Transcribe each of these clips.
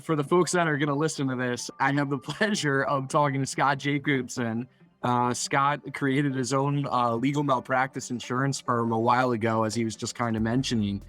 For the folks that are going to listen to this, I have the pleasure of talking to Scott Jacobson. Scott created his own legal malpractice insurance firm a while ago, as he was just kind of mentioning,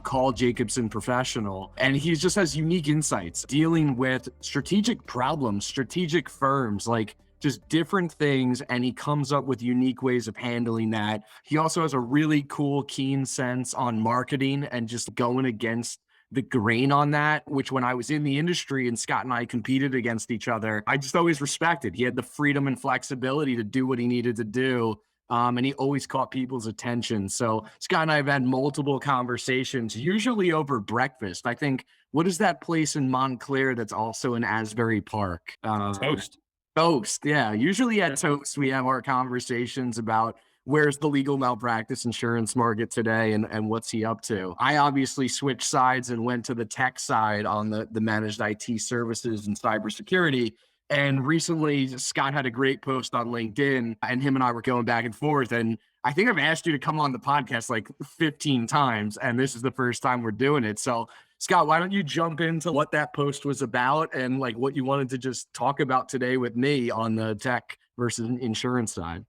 called Jacobson Professional. And he just has unique insights dealing with strategic problems, strategic firms, like just different things. And he comes up with unique ways of handling that. He also has a really cool, keen sense on marketing and just going against the grain on that, which when I was in the industry and Scott and I competed against each other, I just always respected. He had the freedom and flexibility to do what he needed to do. And he always caught people's attention. So Scott and I have had multiple conversations, usually over breakfast. I think, what is that place in Montclair that's also in Asbury Park? Toast. Toast. Yeah. Usually at Toast, we have our conversations about where's the legal malpractice insurance market today and what's he up to. I obviously switched sides and went to the tech side on the managed IT services and cybersecurity. And recently, Scott had a great post on LinkedIn, and him and I were going back and forth. And I think I've asked you to come on the podcast like 15 times, and this is the first time we're doing it. So, Scott, why don't you jump into what that post was about and like what you wanted to just talk about today with me on the tech versus insurance side?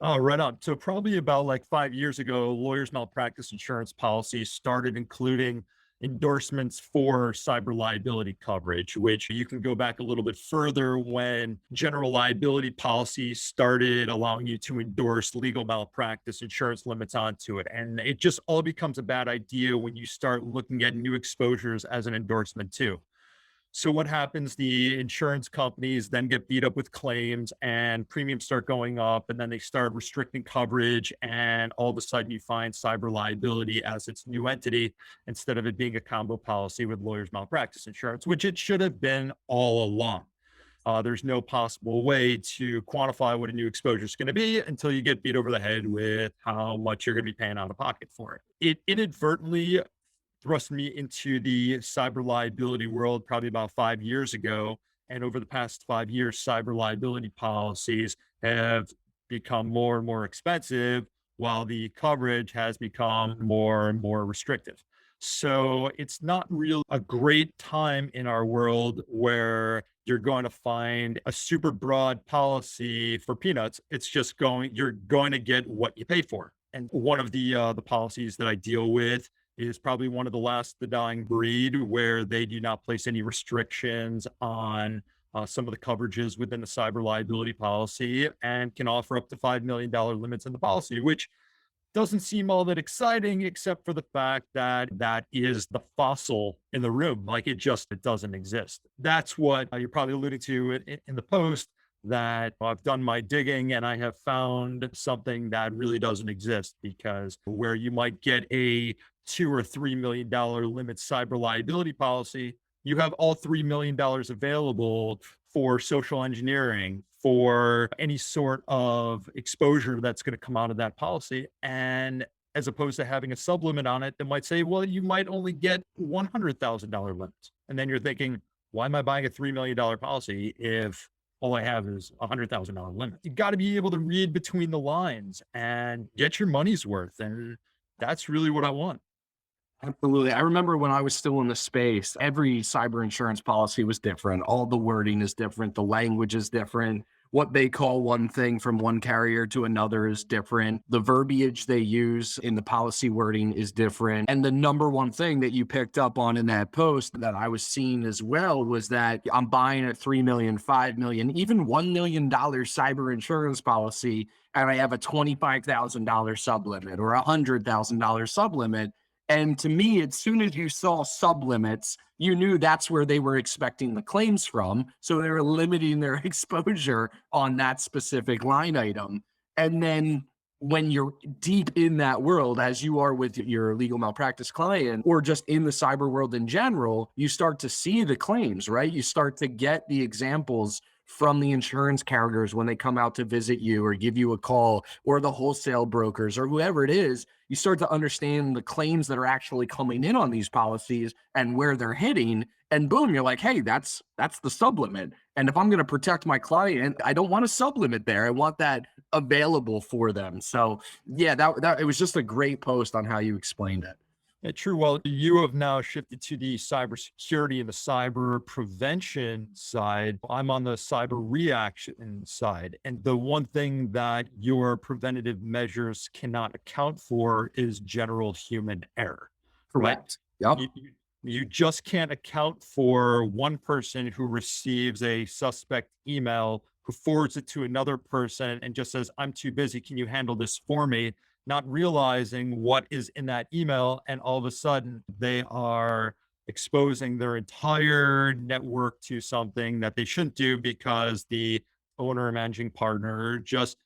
Oh, right on. So probably about like 5 years ago, lawyers' malpractice insurance policies started including endorsements for cyber liability coverage, which you can go back a little bit further when general liability policies started allowing you to endorse legal malpractice insurance limits onto it. And it just all becomes a bad idea when you start looking at new exposures as an endorsement too. So what happens? The insurance companies then get beat up with claims and premiums start going up, and then they start restricting coverage. And all of a sudden you find cyber liability as its new entity instead of it being a combo policy with lawyers malpractice insurance, which it should have been all along. There's no possible way to quantify what a new exposure is going to be until you get beat over the head with how much you're going to be paying out of pocket for it. It inadvertently thrust me into the cyber liability world probably about 5 years ago. And over the past 5 years, cyber liability policies have become more and more expensive while the coverage has become more and more restrictive. So it's not really a great time in our world where you're going to find a super broad policy for peanuts. It's just you're going to get what you pay for. And one of the policies that I deal with is probably one of the last, the dying breed, where they do not place any restrictions on some of the coverages within the cyber liability policy and can offer up to $5 million limits in the policy, which doesn't seem all that exciting, except for the fact that that is the fossil in the room. Like it doesn't exist. That's what you're probably alluding to in the post, that I've done my digging and I have found something that really doesn't exist, because where you might get a $2 or $3 million limit cyber liability policy, you have all $3 million available for social engineering, for any sort of exposure that's going to come out of that policy. And as opposed to having a sublimit on it that might say, well, you might only get $100,000 limits. And then you're thinking, why am I buying a $3 million policy if all I have is a $100,000 limit? You got to be able to read between the lines and get your money's worth. And that's really what I want. Absolutely. I remember when I was still in the space, every cyber insurance policy was different. All the wording is different. The language is different. What they call one thing from one carrier to another is different. The verbiage they use in the policy wording is different. And the number one thing that you picked up on in that post that I was seeing as well was that I'm buying a $3 million, $5 million, even $1 million cyber insurance policy, and I have a $25,000 sublimit or a $100,000 sublimit. And to me, as soon as you saw sublimits, you knew that's where they were expecting the claims from. So they were limiting their exposure on that specific line item. And then when you're deep in that world, as you are with your legal malpractice client or just in the cyber world in general, you start to see the claims, right? You start to get the examples from the insurance carriers when they come out to visit you or give you a call, or the wholesale brokers or whoever it is. You start to understand the claims that are actually coming in on these policies and where they're hitting. And boom, you're like, hey, that's the sublimit. And if I'm going to protect my client, I don't want a sublimit there. I want that available for them. So yeah, that it was just a great post on how you explained it. Yeah, true. Well, you have now shifted to the cybersecurity and the cyber prevention side. I'm on the cyber reaction side. And the one thing that your preventative measures cannot account for is general human error, right? Correct. Yep. You just can't account for one person who receives a suspect email, who forwards it to another person and just says, I'm too busy. Can you handle this for me? Not realizing what is in that email. And all of a sudden, they are exposing their entire network to something that they shouldn't do because the owner or managing partner just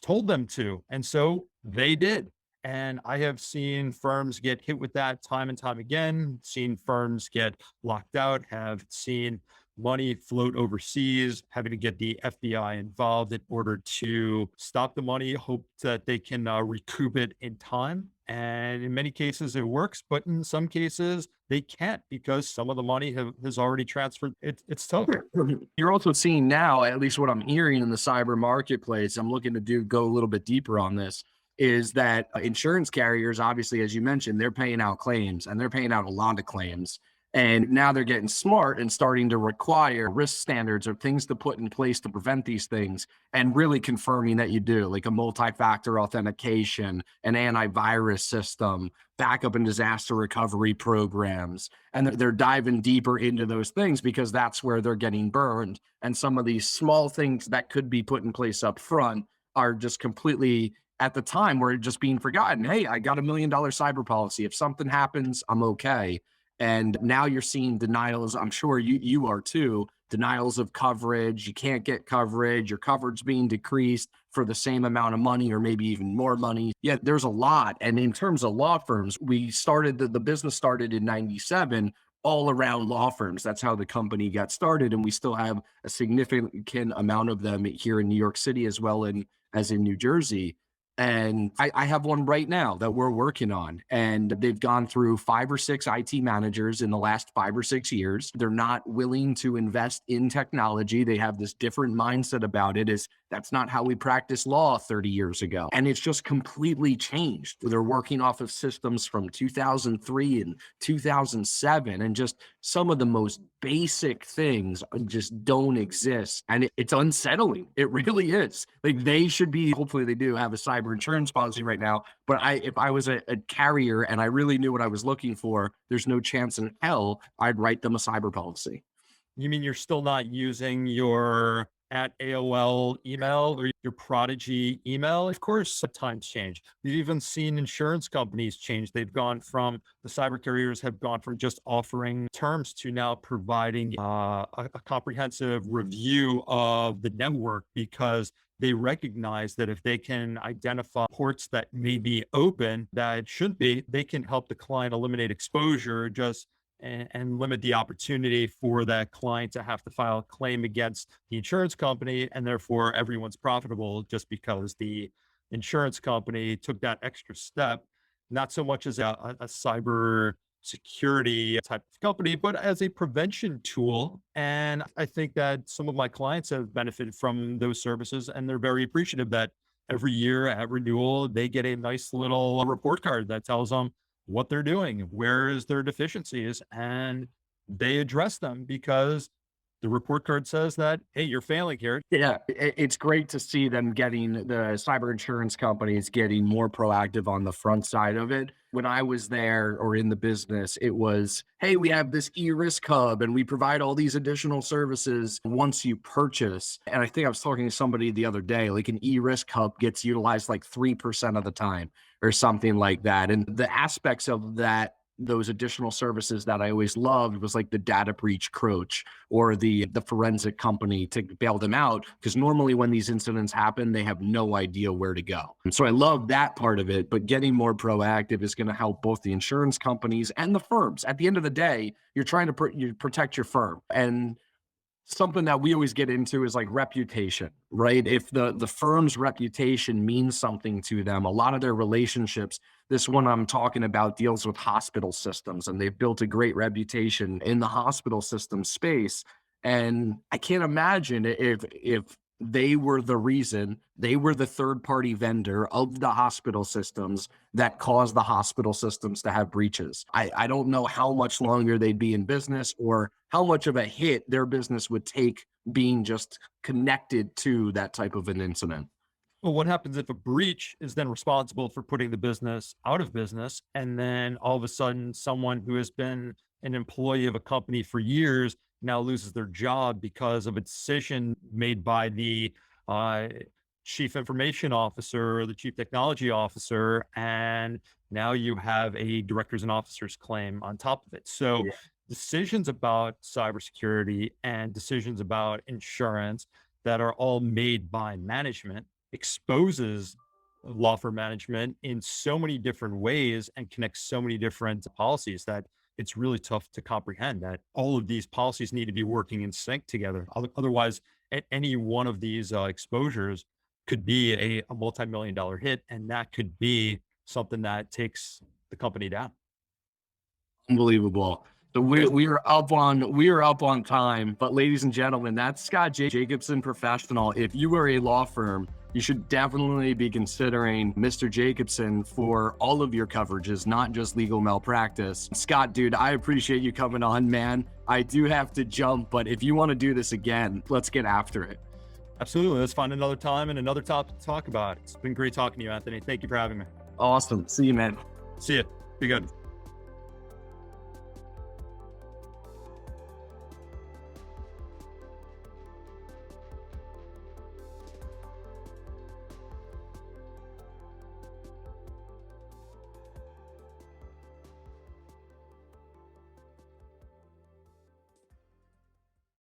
told them to. And so they did. And I have seen firms get hit with that time and time again, seen firms get locked out, have seen money float overseas, having to get the FBI involved in order to stop the money, hope that they can recoup it in time. And in many cases, it works, but in some cases, they can't because some of the money has already transferred. It's tough. You're also seeing now, at least what I'm hearing in the cyber marketplace, I'm looking to go a little bit deeper on this, is that insurance carriers, obviously, as you mentioned, they're paying out claims and they're paying out a lot of claims. And now they're getting smart and starting to require risk standards or things to put in place to prevent these things and really confirming that you do, like a multi-factor authentication, an antivirus system, backup and disaster recovery programs. And they're diving deeper into those things because that's where they're getting burned. And some of these small things that could be put in place up front are just completely at the time were just being forgotten. Hey, I got $1 million cyber policy. If something happens, I'm okay. And now you're seeing denials. I'm sure you are too. Denials of coverage. You can't get coverage. Your coverage being decreased for the same amount of money or maybe even more money. Yeah, there's a lot. And in terms of law firms, we started the business started in 97 all around law firms. That's how the company got started. And we still have a significant amount of them here in New York City as well as in New Jersey. And I have one right now that we're working on, and they've gone through 5 or 6 IT managers in the last 5 or 6 years. They're not willing to invest in technology. They have this different mindset about it. Is that's not how we practice law 30 years ago. And it's just completely changed. They're working off of systems from 2003 and 2007, and just some of the most basic things just don't exist. And it's unsettling. It really is. Like they should be, hopefully they do have a cyber insurance policy right now. But if I was a carrier and I really knew what I was looking for, there's no chance in hell I'd write them a cyber policy. You mean you're still not using your at AOL email or your Prodigy email? Of course, times change. We've even seen insurance companies change. The cyber carriers have gone from just offering terms to now providing a comprehensive review of the network because they recognize that if they can identify ports that may be open that shouldn't be, they can help the client eliminate exposure just and limit the opportunity for that client to have to file a claim against the insurance company. And therefore, everyone's profitable just because the insurance company took that extra step, not so much as a cyber security type of company, but as a prevention tool. And I think that some of my clients have benefited from those services and they're very appreciative that every year at renewal, they get a nice little report card that tells them what they're doing, where is their deficiencies, and they address them because the report card says that, hey, you're failing here. Yeah, it's great to see them getting the cyber insurance companies getting more proactive on the front side of it. When I was there or in the business, it was, hey, we have this e-risk hub and we provide all these additional services once you purchase. And I think I was talking to somebody the other day, like an e-risk hub gets utilized like 3% of the time or something like that. And the aspects of those additional services that I always loved was like the data breach coach or the forensic company to bail them out. Because normally when these incidents happen, they have no idea where to go. And so I love that part of it, but getting more proactive is going to help both the insurance companies and the firms. At the end of the day, you're trying to protect your firm. And something that we always get into is like reputation, right? If the firm's reputation means something to them, a lot of their relationships, this one I'm talking about deals with hospital systems, and they've built a great reputation in the hospital system space. And I can't imagine if they were the reason, they were the third party vendor of the hospital systems that caused the hospital systems to have breaches. I don't know how much longer they'd be in business or how much of a hit their business would take being just connected to that type of an incident. Well, what happens if a breach is then responsible for putting the business out of business? And then all of a sudden, someone who has been an employee of a company for years now loses their job because of a decision made by the uh, chief information officer or the chief technology officer. And now you have a directors and officers claim on top of it. So, decisions about cybersecurity and decisions about insurance that are all made by management exposes law firm management in so many different ways and connects so many different policies that it's really tough to comprehend that all of these policies need to be working in sync together. Otherwise, any one of these exposures could be a multi-million dollar hit, and that could be something that takes the company down. Unbelievable. So we are up on time, but ladies and gentlemen, that's Scott Jacobson Professional. If you are a law firm, you should definitely be considering Mr. Jacobson for all of your coverages, not just legal malpractice. Scott, dude, I appreciate you coming on, man. I do have to jump, but if you want to do this again, let's get after it. Absolutely. Let's find another time and another topic to talk about. It's been great talking to you, Anthony. Thank you for having me. Awesome. See you, man. See you. Be good.